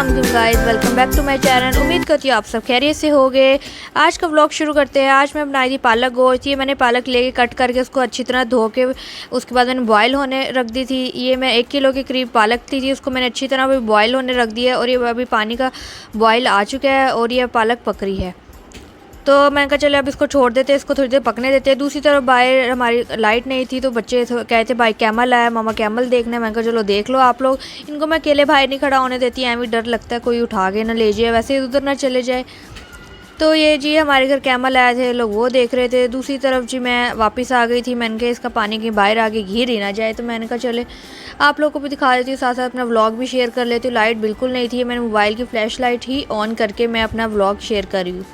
अस्सलाम वालेकुम guys, welcome back to my channel. उम्मीद करती हूँ आप सब खैरियत से होंगे। आज का व्लॉग शुरू करते हैं। आज मैं बनाई थी पालक गोश्त। ये मैंने पालक लेके कट करके उसको अच्छी तरह धो के उसके बाद मैंने बॉयल होने रख दी थी। ये मैं 1 किलो के करीब पालक थी उसको मैंने अच्छी तरह बॉयल होने रख दिया और ये अभी पानी का बॉयल आ चुका है और ये पालक पक रही है। तो मैंने कहा चले अब इसको छोड़ देते हैं, इसको थोड़ी देर पकने देते हैं। दूसरी तरफ बाहर हमारी लाइट नहीं थी तो बच्चे कहते थे भाई कैमल आया, मामा कैमल देखना है। मैंने कहा चलो देख लो आप लोग। इनको मैं अकेले बाहर नहीं खड़ा होने देती, भी डर लगता है कोई उठा के ना ले जाए, वैसे उधर ना चले जाए। तो ये जी हमारे घर कैमल आए थे, लोग वो देख रहे थे। दूसरी तरफ जी मैं वापस आ गई थी। मैंने कहा इसका पानी के बाहर आके घी ही ना जाए, तो मैंने कहा चले आप लोग को भी दिखा देती हूँ, साथ साथ अपना व्लॉग भी शेयर कर लेती हूँ। लाइट बिल्कुल नहीं थी, मैंने मोबाइल की फ्लैश लाइट ही ऑन करके मैं अपना व्लॉग शेयर कर रही हूँ।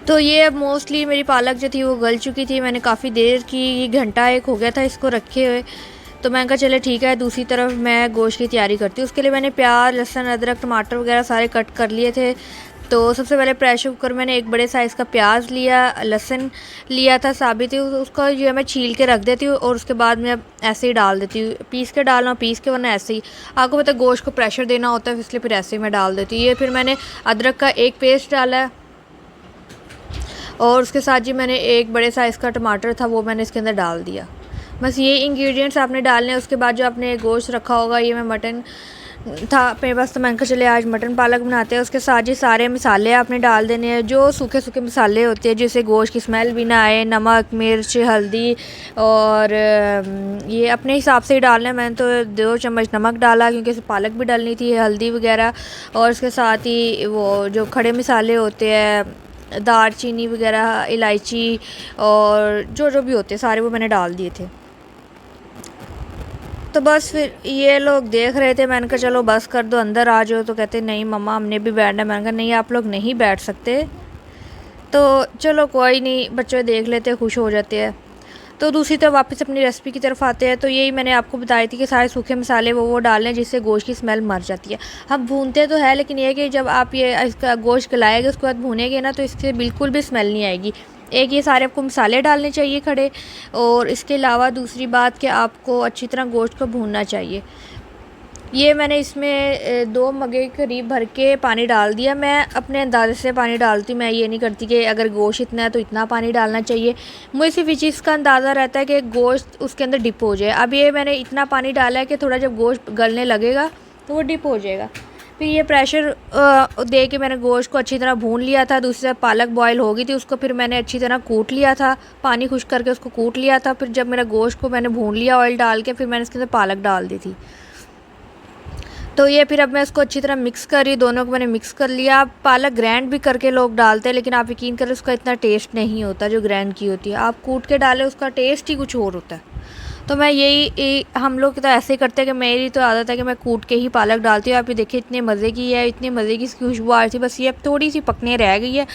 तो ये अब मोस्टली मेरी पालक जो थी वो गल चुकी थी। मैंने काफ़ी देर की, घंटा एक हो गया था इसको रखे हुए। तो मैंने कहा चले ठीक है, दूसरी तरफ मैं गोश्त की तैयारी करती हूँ। उसके लिए मैंने प्याज, लहसुन, अदरक, टमाटर वगैरह सारे कट कर लिए थे। तो सबसे पहले प्रेशर कुकर मैंने एक बड़े साइज़ का प्याज लिया, लहसुन लिया था साबित ही, उसका जो है मैं छील के रख देती हूँ और उसके बाद मैं ऐसे ही डाल देती हूँ। पीस के डालना पीस के, वरना ऐसे ही आपको पता है गोश्त को प्रेशर देना होता है, इसलिए फिर ऐसे ही मैं डाल देती हूँ। ये फिर मैंने अदरक का एक पेस्ट डाला है और उसके साथ जी मैंने एक बड़े साइज़ का टमाटर था वो मैंने इसके अंदर डाल दिया। बस ये इंग्रेडिएंट्स आपने डालने हैं। उसके बाद जो आपने गोश्त रखा होगा, ये मैं मटन था मेरे पास, तो मैंने कहा चले आज मटन पालक बनाते हैं। उसके साथ जी सारे मसाले आपने डाल देने हैं, जो सूखे सूखे मसाले होते हैं जिससे गोश्त की स्मेल भी ना आए। नमक, मिर्च, हल्दी और ये अपने हिसाब से ही डालना है। मैंने तो 2 चम्मच नमक डाला क्योंकि पालक भी डालनी थी, हल्दी वगैरह। और उसके साथ ही वो जो खड़े मसाले होते हैं, दालचीनी वगैरह, इलायची और जो भी होते सारे वो मैंने डाल दिए थे। तो बस फिर ये लोग देख रहे थे, मैंने कहा चलो बस कर दो, अंदर आ जाओ। तो कहते नहीं मम्मा हमने भी बैठना है। मैंने कहा नहीं आप लोग नहीं बैठ सकते। तो चलो कोई नहीं, बच्चे देख लेते, खुश हो जाते हैं। तो दूसरी तरफ वापस अपनी रेसिपी की तरफ आते हैं। तो यही मैंने आपको बताई थी कि सारे सूखे मसाले वो डालें जिससे गोश्त की स्मेल मर जाती है। हम भूनते तो है, लेकिन ये कि जब आप ये इसका गोश्त गलाएंगे उसके बाद भूनेंगे ना, तो इससे बिल्कुल भी स्मेल नहीं आएगी। एक ये सारे आपको मसाले डालने चाहिए खड़े, और इसके अलावा दूसरी बात कि आपको अच्छी तरह गोश्त को भूनना चाहिए। ये मैंने इसमें 2 मग्गे करीब भर के पानी डाल दिया। मैं अपने अंदाज़े से पानी डालती हूँ, मैं ये नहीं करती कि अगर गोश्त इतना है तो इतना पानी डालना चाहिए। मुझे सिर्फ इस चीज़ का अंदाज़ा रहता है कि गोश्त उसके अंदर डिप हो जाए। अब ये मैंने इतना पानी डाला है कि थोड़ा जब गोश्त गलने लगेगा तो वो डिप हो जाएगा। फिर ये प्रेशर दे के मैंने गोश्त को अच्छी तरह भून लिया था। दूसरी तरफ पालक बॉयल हो गई थी, उसको फिर मैंने अच्छी तरह कूट लिया था, पानी खुश्क करके उसको कूट लिया था। फिर जब मेरा गोश्त को मैंने भून लिया ऑयल डाल के, फिर मैंने इसके अंदर पालक डाल दी थी। तो ये फिर अब मैं इसको अच्छी तरह मिक्स कर रही, दोनों को मैंने मिक्स कर लिया। आप पालक ग्रैंड भी करके लोग डालते हैं, लेकिन आप यकीन करें उसका इतना टेस्ट नहीं होता जो ग्रैंड की होती है। आप कूट के डालें उसका टेस्ट ही कुछ और होता है। तो मैं यही हम लोग तो ऐसे ही करते हैं कि मेरी तो आदत है कि मैं कूट के ही पालक डालती हूँ। आप ये देखिए इतने मज़े की है, इतने मज़े की इसकी खुशबू आ रही थी। बस ये अब थोड़ी सी पकने रह गई है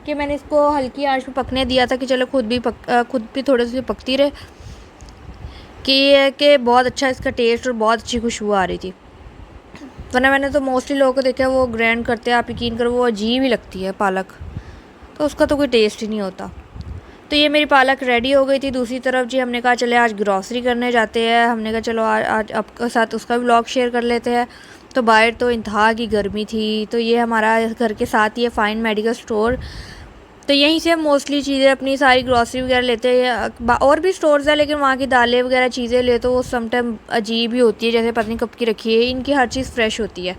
कि मैंने इसको हल्की आंच पे पकने दिया था कि चलो खुद भी थोड़े से पकती रहे, कि बहुत अच्छा इसका टेस्ट और बहुत अच्छी खुशबू आ रही थी। वरना मैंने तो मोस्टली लोगों को देखा वो ग्राइंड करते हैं, आप यकीन करो वो अजीब ही लगती है पालक, तो उसका तो कोई टेस्ट ही नहीं होता। तो ये मेरी पालक रेडी हो गई थी। दूसरी तरफ जी हमने कहा चले आज ग्रॉसरी करने जाते हैं। हमने कहा चलो आज आपके साथ उसका भी व्लॉग शेयर कर लेते हैं। तो बाहर तो इंतहा की गर्मी थी। तो ये हमारा घर के साथ ही है फाइन मेडिकल स्टोर। तो यहीं से हम मोस्टली चीज़ें अपनी सारी ग्रॉसरी वगैरह लेते हैं। और भी स्टोर्स है लेकिन वहाँ की दालें वगैरह चीज़ें ले तो वो समटाइम अजीब ही होती है, जैसे पता नहीं कब की रखी है। इनकी हर चीज़ फ्रेश होती है,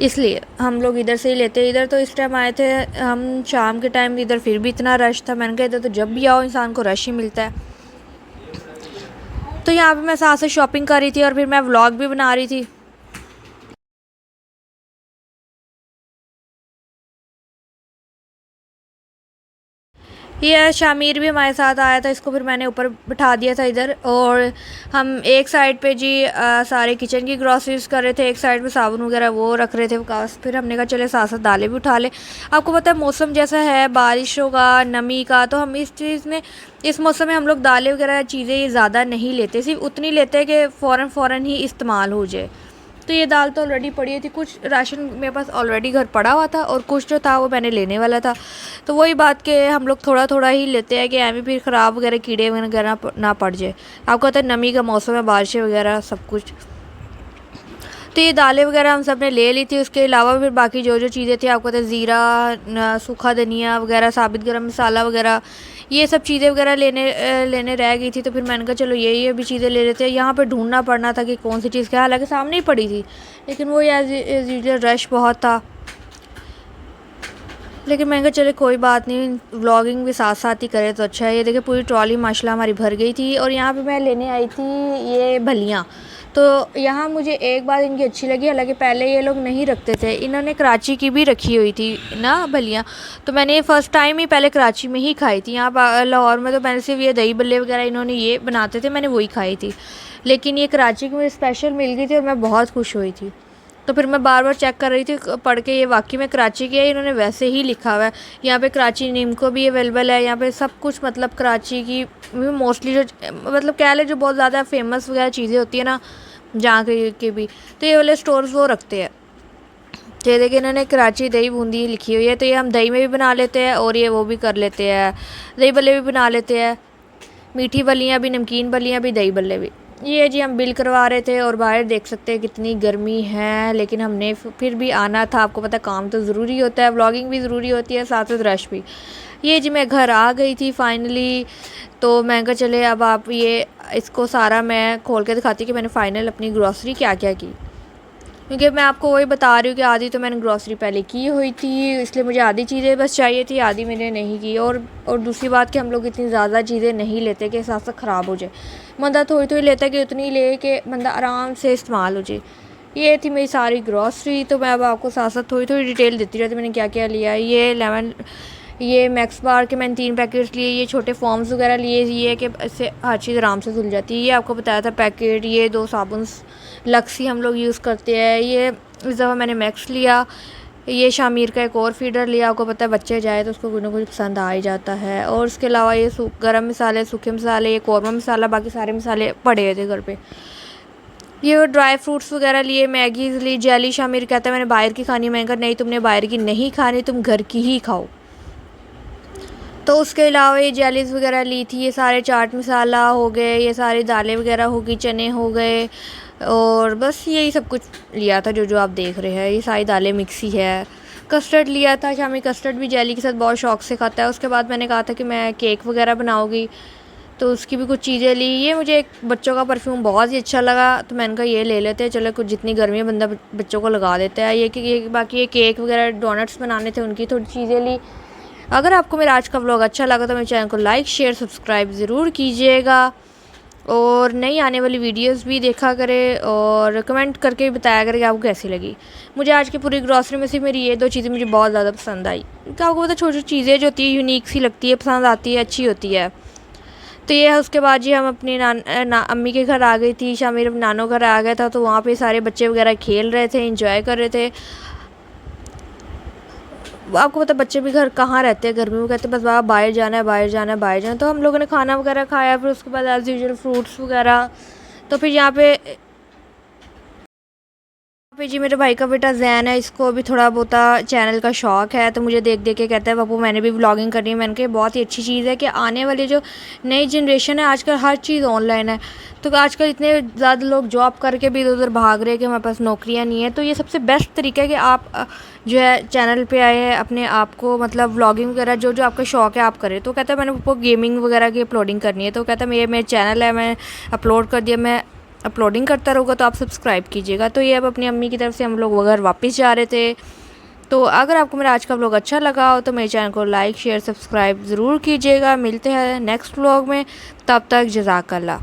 इसलिए हम लोग इधर से ही लेते हैं। इधर तो इस टाइम आए थे हम शाम के टाइम, इधर फिर भी इतना रश था। मैंने कहा इधर तो जब भी आओ इंसान को रश ही मिलता है। तो यहाँ पे मैं साथ से शॉपिंग कर रही थी और फिर मैं व्लॉग भी बना रही थी। ये शामिर भी हमारे साथ आया था, इसको फिर मैंने ऊपर बिठा दिया था इधर। और हम एक साइड पे जी सारे किचन की ग्रॉसरीज कर रहे थे, एक साइड पे साबुन वगैरह वो रख रहे थे बस। फिर हमने कहा चले साथ साथ दालें भी उठा ले। आपको पता है मौसम जैसा है बारिशों का, नमी का, तो हम इस चीज़ में इस मौसम में हम लोग दालें वगैरह चीज़ें ज़्यादा नहीं लेते, सिर्फ उतनी लेते हैं कि फ़ौरन ही इस्तेमाल हो जाए। तो ये दाल तो ऑलरेडी पड़ी थी, कुछ राशन मेरे पास ऑलरेडी घर पड़ा हुआ था और कुछ जो था वो मैंने लेने वाला था। तो वही बात कि हम लोग थोड़ा थोड़ा ही लेते हैं कि एम फिर ख़राब वगैरह कीड़े वगैरह ना पड़ जाए। आपको पता है नमी का मौसम है, बारिशें वगैरह सब कुछ। तो ये दालें वगैरह हम सब ने ले ली थी। उसके अलावा फिर बाकी जो जो चीज़ें थी, आपको पता है ज़ीरा, सूखा धनिया वगैरह, साबित गरम मसाला वगैरह, ये सब चीज़ें वगैरह लेने रह गई थी। तो फिर मैंने कहा चलो ये भी चीज़ें ले लेते हैं। यहाँ पे ढूंढना पड़ना था कि कौन सी चीज़ क्या, हालांकि सामने ही पड़ी थी, लेकिन वो एज़ यूजुअल रश बहुत था। लेकिन मैंने कहा चले कोई बात नहीं, व्लॉगिंग भी साथ साथ ही करे तो अच्छा है। ये देखिए पूरी ट्रॉली माशाल्लाह हमारी भर गई थी। और यहाँ पे मैं लेने आई थी ये भलियाँ। तो यहाँ मुझे एक बात इनकी अच्छी लगी, हालांकि पहले ये लोग नहीं रखते थे, इन्होंने कराची की भी रखी हुई थी ना भलियाँ। तो मैंने फ़र्स्ट टाइम ही पहले कराची में ही खाई थी। यहाँ लाहौर में तो मैंने सिर्फ ये दही बल्ले वगैरह इन्होंने ये बनाते थे, मैंने वही खाई थी। लेकिन ये कराची की मुझे स्पेशल मिल गई थी और मैं बहुत खुश हुई थी। तो फिर मैं बार बार चेक कर रही थी पढ़ के, ये वाकई में कराची की है, इन्होंने वैसे ही लिखा हुआ है। यहाँ पे कराची नीमको भी अवेलेबल है, यहाँ पे सब कुछ मतलब कराची की मोस्टली जो मतलब कह ले जो बहुत ज़्यादा फेमस वगैरह चीज़ें होती है ना जहाँ के भी, तो ये वाले स्टोर्स वो रखते हैं। तो ये देखिए इन्होंने कराची दही बूंदी लिखी हुई है। तो ये हम दही में भी बना लेते हैं और ये वो भी कर लेते हैं, दही बल्ले भी बना लेते हैं, मीठी बल्लियाँ भी, नमकीन बल्लियाँ भी, दही बल्ले भी। ये जी हम बिल करवा रहे थे और बाहर देख सकते हैं कितनी गर्मी है, लेकिन हमने फिर भी आना था। आपको पता काम तो ज़रूरी होता है, व्लॉगिंग भी ज़रूरी होती है, साथ साथ रश भी। ये जी मैं घर आ गई थी फाइनली। तो मैं कहा चले अब आप ये इसको सारा मैं खोल के दिखाती कि मैंने फ़ाइनल अपनी ग्रॉसरी क्या क्या की, क्योंकि मैं आपको वही बता रही हूँ कि आधी तो मैंने ग्रॉसरी पहले की हुई थी, इसलिए मुझे आधी चीज़ें बस चाहिए थी, आधी मैंने नहीं की। और दूसरी बात कि हम लोग इतनी ज़्यादा चीज़ें नहीं लेते कि साथ साथ ख़राब हो जाए। बंदा थोड़ी थोड़ी लेता है कि उतनी ले के बंदा आराम से इस्तेमाल हो जाए। ये थी मेरी सारी ग्रॉसरी। तो मैं अब आपको साथ साथ थोड़ी थोड़ी डिटेल देती रहती मैंने क्या क्या लिया। ये मैक्स बार के मैंने 3 पैकेट्स लिए, ये छोटे फॉर्म्स वगैरह लिए, ये कि इससे हर चीज़ आराम से धुल जाती है। ये आपको बताया था पैकेट। ये 2 साबुन लक्सी हम लोग यूज़ करते हैं। ये इस दफ़ा मैंने मैक्स लिया। ये शामीर का एक और फीडर लिया। आपको पता है बच्चे जाए तो उसको कुछ ना कुछ पसंद आ ही जाता है। और इसके अलावा ये गरम मसाले, सूखे मसाले, ये कौरमा मसाला, बाकी सारे मसाले पड़े हुए थे घर पे। ये ड्राई फ्रूट्स वगैरह लिए, मैगीज़ ली, जेली। शामिर कहता है मैंने बाहर की खानी, मैंने कहा नहीं तुमने बाहर की नहीं खानी, तुम घर की ही खाओ। तो उसके अलावा ये जेलीज़ वगैरह ली थी। ये सारे चाट मसाला हो गए, ये सारी दालें वगैरह हो गई, चने हो गए, और बस यही सब कुछ लिया था जो आप देख रहे हैं। ये सारी दालें मिक्सी है। कस्टर्ड लिया था, शामी कस्टर्ड भी जेली के साथ बहुत शौक़ से खाता है। उसके बाद मैंने कहा था कि मैं केक वगैरह बनाऊँगी, तो उसकी भी कुछ चीज़ें ली। ये मुझे एक बच्चों का परफ्यूम बहुत ही अच्छा लगा, तो मैंने कहा ये ले लेते हैं, चलो कुछ जितनी गर्मी है बंदा बच्चों को लगा देता है। ये बाकी ये केक वगैरह डोनट्स बनाने थे, उनकी थोड़ी चीज़ें ली। अगर आपको मेरा आज का व्लॉग अच्छा लगा तो मेरे चैनल को लाइक शेयर सब्सक्राइब ज़रूर कीजिएगा, और नई आने वाली वीडियोस भी देखा करें, और कमेंट करके बताया करें कि आपको कैसी लगी। मुझे आज की पूरी ग्रॉसरी में सिर्फ मेरी ये 2 चीज़ें मुझे बहुत ज़्यादा पसंद आई। क्या आपको पता छोटी छोटी चीज़ें जो होती है यूनिक सी लगती है, पसंद आती है, अच्छी होती है। तो ये है। उसके बाद जी हम अपनी अम्मी के घर आ गई थी। शामिर नानो घर आ गया था, तो वहाँ पे सारे बच्चे वगैरह खेल रहे थे, इंजॉय कर रहे थे। आपको पता बच्चे भी घर कहाँ रहते हैं गर्मी में, कहते बस बाबा बाहर जाना है, बाहर जाना है, बाहर जाना है। तो हम लोगों ने खाना वगैरह खाया, फिर उसके बाद एज़ यूजुअल फ्रूट्स वगैरह। तो फिर यहाँ पे जी मेरे भाई का बेटा जैन है, इसको अभी थोड़ा बहुत चैनल का शौक़ है, तो मुझे देख देख के कहता है बापू मैंने भी व्लॉगिंग करनी है। मैंने कहा बहुत ही अच्छी चीज़ है कि आने वाली जो नई जनरेशन है, आजकल हर चीज़ ऑनलाइन है। तो आजकल इतने ज़्यादा लोग जॉब करके भी इधर उधर भाग रहे हैं कि हमारे पास नौकरियाँ नहीं है। तो ये सबसे बेस्ट तरीका है कि आप जो है चैनल पे आए हैं, अपने आप को मतलब व्लॉगिंग वगैरह जो आपका शौक़ है आप करें। तो कहता है मैंने पापा गेमिंग वगैरह की अपलोडिंग करनी है, तो कहता है मेरे चैनल है, मैं अपलोड कर दिया, मैं अपलोडिंग करता रहूँगा, तो आप सब्सक्राइब कीजिएगा। तो ये अब अपनी अम्मी की तरफ से हम लोग घर वापस जा रहे थे। तो अगर आपको मेरा आज का व्लॉग अच्छा लगा हो तो मेरे चैनल को लाइक शेयर सब्सक्राइब ज़रूर कीजिएगा। मिलते हैं नेक्स्ट व्लॉग में, तब तक जज़ाकल्लाह।